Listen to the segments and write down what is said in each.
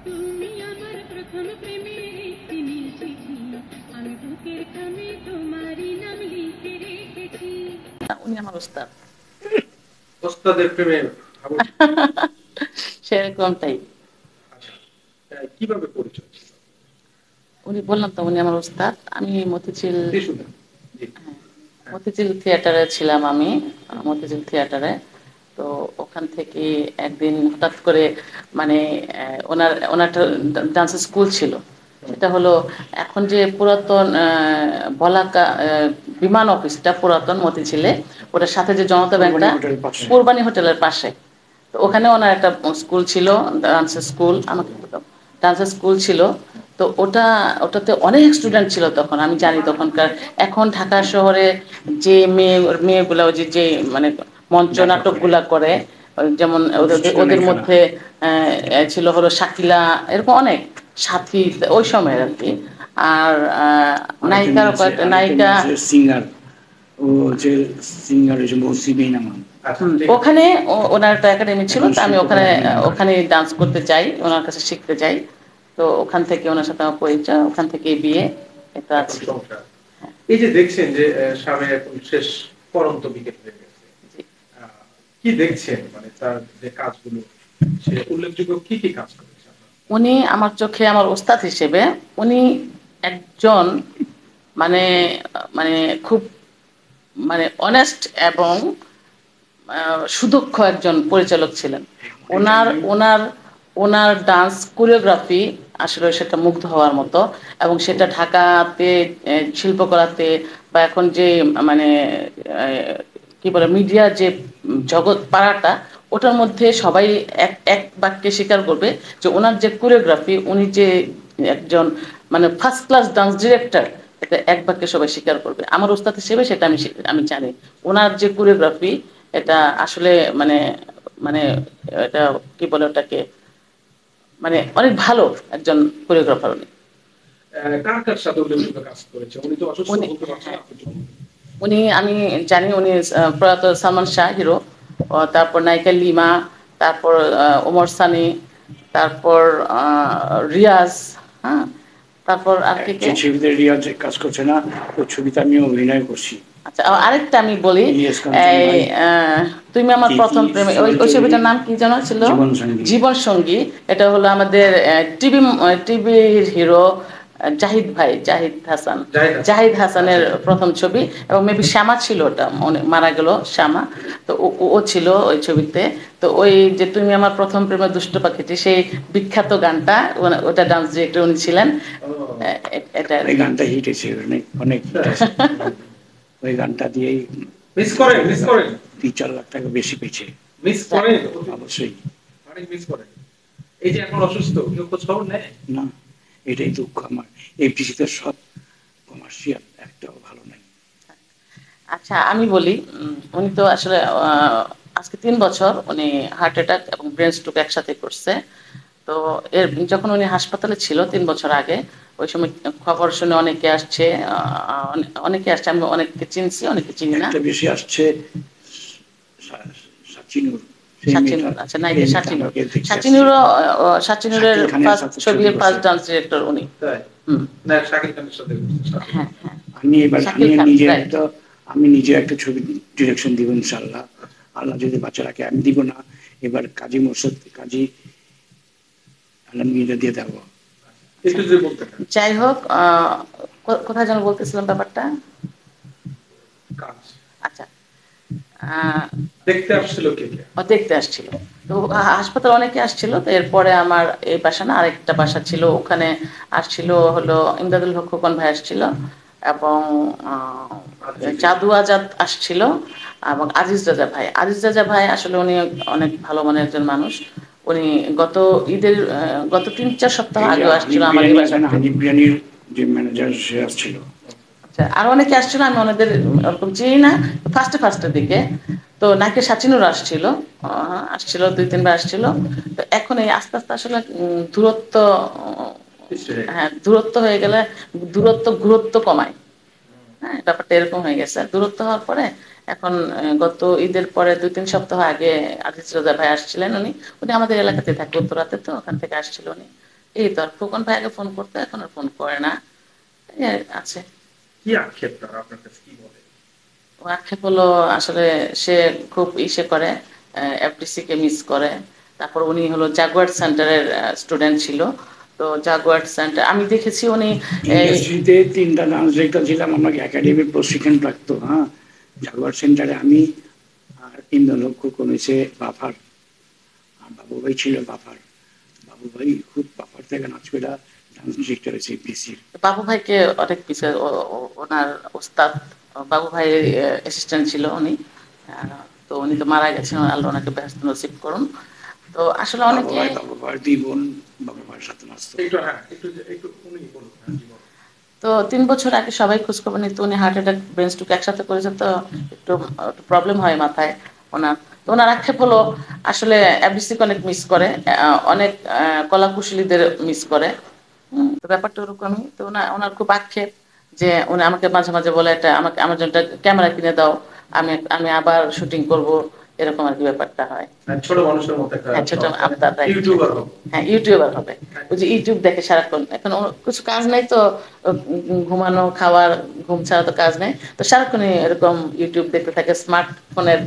তুমি আমার প্রথম প্রেমের একটি নীল চিঠি, আমি বুকের খামে তোমারই নাম লিখে রেখেছি। উনি আমার ওস্তাদ। ওস্তাদের প্রেমে ভাবুক। সেরকমটাই। আচ্ছা, কিভাবে পরিচয় ছিল? উনি বললাম তো উনি আমার ওস্তাদ। আমি মতিঝিল, দিয়ে শুনেন। জি। হ্যাঁ, হ্যাঁ। মতিঝিল থিয়েটারে ছিলাম আমি, মতিঝিল থিয়েটারে। তো ওখান থেকে একদিন হঠাৎ করে মানে ওনার ওনার একটা ডান্সের স্কুল ছিল। সেটা হলো এখন যে পুরাতন বলাকা বিমান অফিসটা পুরাতন মতিঝিলে, ওটার সাথে যে জনতা ব্যাংকটা, কোরবানি হোটেলের পাশে। তো ওখানে ওনার একটা স্কুল ছিল, ডান্সের স্কুল, আমাকে ডান্সের স্কুল ছিল। তো ওটাতে অনেক স্টুডেন্ট ছিল তখন, আমি জানি তখনকার। এখন ঢাকা শহরে যে মেয়েগুলা ওই যে মানে মঞ্চ নাটকগুলা করে, যেমন ওদের মধ্যে ছিল হলো শাকিলা, এরকম অনেক সাথী ওই সময়ের আর কি। আর নায়িকার নায়িকা সিঙ্গার, ও যে সিঙ্গার হয়েছে মৌসুমী নামান। ওখানে ওনার একটা একাডেমি ছিল, তো আমি ওখানে ডান্স করতে যাই, ওনার কাছে শিখতে যাই। তো ওখান থেকে ওনার সাথে আমার পরিচয়, ওখান থেকে বিয়ে, এটা আছে। এই যে দেখছেন যে স্বামী এখন শেষ পরন্ত বিকেল হয়ে গেছে, কি দেখছেন মানে তার যে কাজগুলো, সে উল্লেখযোগ্য কি কি কাজ করেছে? উনি আমার চোখে আমার ওস্তাদ হিসেবে উনি একজন মানে মানে খুব মানে অনেস্ট এবং সুদক্ষ একজন পরিচালক ছিলেন। ওনার ওনার ওনার ডান্স কোরিওগ্রাফি আসলে সেটা মুগ্ধ হওয়ার মতো। এবং সেটা ঢাকাতে শিল্পকলাতে বা এখন যে মানে কি বলে মিডিয়া যে জগৎ পাড়াটা, ওটার মধ্যে সবাই এক এক বাক্যে স্বীকার করবে যে ওনার যে কোরিওগ্রাফি, উনি যে একজন মানে ফার্স্ট ক্লাস ডান্স ডিরেক্টর, এটা এক বাক্যে সবাই স্বীকার করবে। আমার ওস্তাদ হিসেবে সেটা আমি জানি। ওনার যে কোরিওগ্রাফি, এটা আসলে মানে মানে এটা কি বলে ওটাকে, মানে অনেক ভালো একজন কোরিওগ্রাফার উনি। কার কার সাথে উল্লেখযোগ্য কাজ করেছে? উনি তো অসুস্থ, বলতে পারছেন আপনি। উনি আমি জানি উনি প্রয়াত সালমান শাহ হিরো, তারপর নায়িকা লিমা, তারপর ওমর সানি, তারপর রিয়াজ, হ্যাঁ, তারপর আর কে কে? ছবিতে রিয়াজ কাজ করছে না, ওই ছবিতে আমি অভিনয় করছি। আচ্ছা, আরেকটা আমি বলি, তুমি আমার প্রথম প্রেমে, ওই ছবিটার নাম কি যেন ছিল? জীবন সঙ্গী। এটা হলো আমাদের টিভির হিরো জাহিদ ভাই, জাহিদ হাসানের প্রথম ছবি। এবং মেবি শ্যামা ছিল, ওটা মারা গেল শ্যামা। তো ও ছিল ওই ছবিতে। তো ওই যে তুমি আমার প্রথম প্রেমের দুষ্ট পাখিটি, সেই বিখ্যাত গানটা, ওটা ডান্স ডিরেক্টর উনি ছিলেন। এটা গানটা হিট হয়েছে অনেক, ওই গানটা দিয়েই মিস করেন 2-4 লাখ টাকা বেশি পেয়েছে। মিস করেন অবশ্যই, অনেক মিস করেন। এই যে এখন অসুস্থ, কেউ খোঁজ খবর নেয় না? এটাই দুঃখ আমার, এফডিসিতে সব কমার্শিয়াল একটাও ভালো নাই। আচ্ছা, আমি বলি, উনি তো আসলে আজকে 3 বছর উনি হার্ট অ্যাটাক এবং ব্রেন স্ট্রোক একসাথে করছে। তো যখন উনি হাসপাতালে ছিল 3 বছর আগে, ওই সময় খবর শুনে অনেকে আসছে, আমি অনেককে চিনছি, অনেকে চিনি না। একটা বেশি আসছে সাচিনুর, আচ্ছা, নায়িকা সাচিনুরের ফার্স্ট ছবির ফার্স্ট ডান্স ডিরেক্টর উনি। শাকিল খানের সাথে। হ্যাঁ হ্যাঁ, আমি নিজে একটা ছবি ডিরেকশন দিব ইনশাআল্লাহ, আল্লাহ যদি বাচ্চা রাখে। আমি দিব না, এবার কাজী মোর্শেদ, কাজী আলমগীর দিয়ে দেবো। যাই হোক, কোথায় যেন বলতেছিলাম ব্যাপারটা। আচ্ছা, দেখতে আসছিল কে? দেখতে আসছিল। তো হাসপাতাল অনেকে আসছিল। তো এরপরে আমার এই বাসা না, আরেকটা বাসা ছিল, ওখানে আসছিল হলো ইমদাদুল হক খোকন ভাই আসছিল, এবং জাদু আজাদ আসছিল, এবং আজিজ রাজা ভাই আসলে উনি অনেক ভালো মানের একজন মানুষ। উনি গত ঈদের গত 3-4 সপ্তাহ আগে আসছিল আমার এই বাসায়। হানিফ বিরিয়ানির যে ম্যানেজার, সে আসছিল। আর অনেকে আসছিল, আমি ওনাদের ওরকম চিনি না ফার্স্টের দিকে। তো নাকি সাচিনুর আসছিল 2-3 বার আসছিল। তো এখন এই আস্তে আস্তে আসলে দূরত্ব, হ্যাঁ, দূরত্ব হয়ে গেলে গুরুত্ব কমায়। হ্যাঁ, ব্যাপারটা এরকম হয়ে গেছে। দূরত্ব হওয়ার পরে এখন গত ঈদের পরে 2-3 সপ্তাহ আগে আজিজ রাজা ভাই আসছিলেন। উনি আমাদের এলাকাতে থাকে, উত্তরাতে, তো ওখান থেকে আসছিল উনি। এই তো আর খোকন ভাইকে ফোন করতে এখন আর ফোন করে না, এই আছে। কি আক্ষেপ তারা আপনার কাছে কি বলে? ও আক্ষেপ হলো আসলে সে খুব ইসে করে, এফডিসি কে মিস করে। তারপর উনি হলো জাগুয়ার সেন্টারের স্টুডেন্ট ছিল। তো জাগুয়ার সেন্টার আমি দেখেছি উনি ইন্ডাস্ট্রিতে 3টা ডান্স ডিরেক্টর ছিলাম, আমাকে একাডেমির প্রশিক্ষণ প্রাপ্ত। হ্যাঁ, জাগুয়ার সেন্টারে আমি আর ইন্দ্রলক্ষ কমেছে বাফার, আর বাবু ভাই ছিল বাফার। বাবু ভাই খুব বাফার থেকে নাচবেলা ডান্স ডিরেক্টর হয়েছে পিসির। বাবু ভাইকে অনেক পিছে ওনার ওস্তাদ বাবু ভাই অ্যাসিস্ট্যান্ট ছিল উনি। তো উনি তো মারা গেছেন, আল্লাহ ওনাকে ব্যস্ত নসিব করুন। তো আসলে অনেকে বাবু ভাই 2 বোন বাবু ভাইয়ের সাথে নাচতো। একটু হ্যাঁ একটু উনি বলুন, হ্যাঁ জি বলুন। তো 3 বছর আগে সবাই খোঁজখবর নিত, উনি হার্ট অ্যাটাক ব্রেন স্ট্রোক একসাথে করেছে, তো একটু প্রবলেম হয় মাথায় ওনার। তো ওনার আক্ষেপ হলো আসলে এফডিসিকে অনেক মিস করে, অনেক কলাকুশলীদের মিস করে। তো ব্যাপারটা ওরকমই। তো ওনার খুব আক্ষেপ যে উনি আমাকে মাঝে মাঝে বলে এটা আমাকে আমার জন্য ক্যামেরা কিনে দাও, আমি আমি আবার শুটিং করব, এরকম আর কি ব্যাপারটা হয়। ছোট মানুষের মতো একটা হ্যাঁ ছোট শখ, মানে আবদার, ইউটিউবার হোক। হ্যাঁ ইউটিউবার হবে। ওই যে ইউটিউব দেখে সারাক্ষণ, এখন ওর কিছু কাজ নাই তো, ঘুমানো খাওয়ার, ঘুম ছাড়া তো কাজ নেই, তো সারাক্ষণই এরকম ইউটিউব দেখতে থাকে স্মার্টফোনের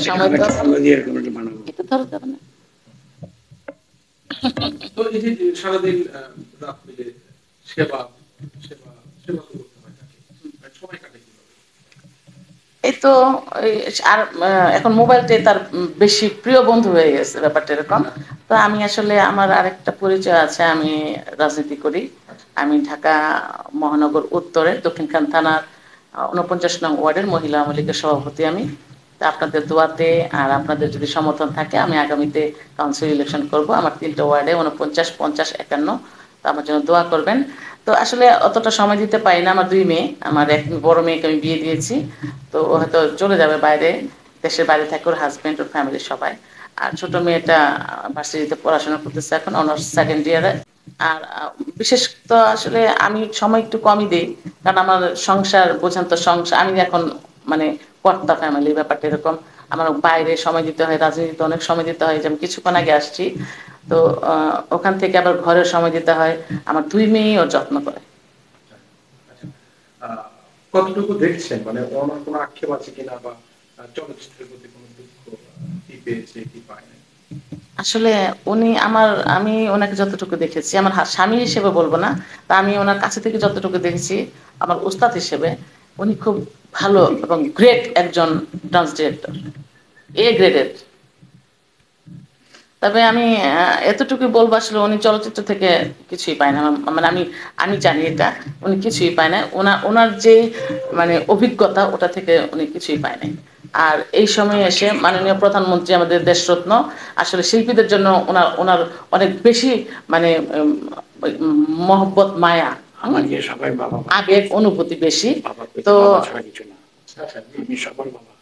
সময় তো এটা ধরো যাবে না। তো এই যে সারাদিন রাত মিলে সেবা সেবা সেবা তো করতে হয় তাকে, মানে সময় কাটে কিভাবে? এই তো আর এখন মোবাইলটাই তার বেশি প্রিয় বন্ধু হয়ে গেছে, ব্যাপারটা এরকম। তো আমি আসলে আমার আরেকটা পরিচয় আছে, আমি রাজনীতি করি। আমি ঢাকা মহানগর উত্তরে দক্ষিণখান থানার 49 নং ওয়ার্ডের মহিলা আওয়ামী লীগের সভাপতি আমি। তা আপনাদের দোয়াতে আর আপনাদের যদি সমর্থন থাকে আমি আগামীতে কাউন্সিল ইলেকশন করব। আমার 3টা ওয়ার্ডে 49, 50, 51, তো আমার জন্য দোয়া করবেন। তো আসলে অতটা সময় দিতে পারি না, আমার 2 মেয়ে, আমার এক বড় মেয়েকে আমি বিয়ে দিয়েছি, তো ও হয়তো চলে যাবে বাইরে, দেশের বাইরে থাকে ওর হাজবেন্ড, ওর ফ্যামিলির সবাই। আর ছোট মেয়েটা ভার্সিটিতে পড়াশোনা করতেছে এখন, অনার্স 2nd ইয়ারে। আর বিশেষ তো আসলে আমি সময় একটু কমই দিই, কারণ আমার সংসার বোঝান তো, সংসার আমি এখন মানে কর্তা ফ্যামিলি, ব্যাপারটা এরকম। আমার বাইরে সময় দিতে হয়, রাজনীতিতে অনেক সময় দিতে হয়, যেমন কিছুক্ষণ আগে আসছি, তো ওখান থেকে আবার ঘরের সময় দিতে হয়। আমার 2 মেয়েই ওর যত্ন করে। কতটুকু দেখছেন, মানে ওনার কোনো আক্ষেপ আছে কিনা, বা চলচ্চিত্রের প্রতি কোনো দুঃখ কি পেয়েছে কি পায় নাই? আসলে উনি আমি ওনাকে যতটুকু দেখেছি, আমার স্বামী হিসেবে বলবো না, তা আমি ওনার কাছে থেকে যতটুকু দেখেছি আমার উস্তাদ হিসেবে, উনি খুব ভালো এবং গ্রেট একজন ডান্স ডিরেক্টর, গ্রেডের। তবে আমি এতটুকু বলবো আসলে উনি চলচ্চিত্র থেকে কিছুই পায় না, মানে আমি আমি জানি এটা, উনি কিছুই পায় না। ওনার যে মানে অভিজ্ঞতা, ওটা থেকে উনি কিছুই পায় নাই। আর এই সময়ে এসে মাননীয় প্রধানমন্ত্রী আমাদের দেশরত্ন, আসলে শিল্পীদের জন্য ওনার ওনার অনেক বেশি মানে মহব্বত মায়া, সবাই বাবা আবেগ অনুভূতি বেশি। তো আমি সবার বাবা,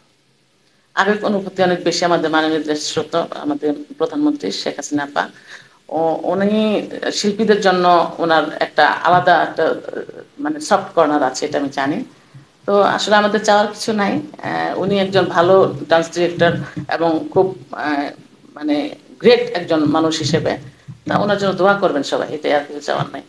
আবেগ অনুভূতি অনেক বেশি আমাদের মাননীয় দেশরত্ন আমাদের প্রধানমন্ত্রী শেখ হাসিনা আপা। উনি শিল্পীদের জন্য ওনার একটা আলাদা একটা মানে সফট কর্নার আছে, এটা আমি জানি। তো আসলে আমাদের চাওয়ার কিছু নাই, উনি একজন ভালো ডান্স ডিরেক্টর এবং খুব মানে গ্রেট একজন মানুষ হিসেবে। তা ওনার জন্য দোয়া করবেন সবাই, এটাই আর কিছু চাওয়ার নাই।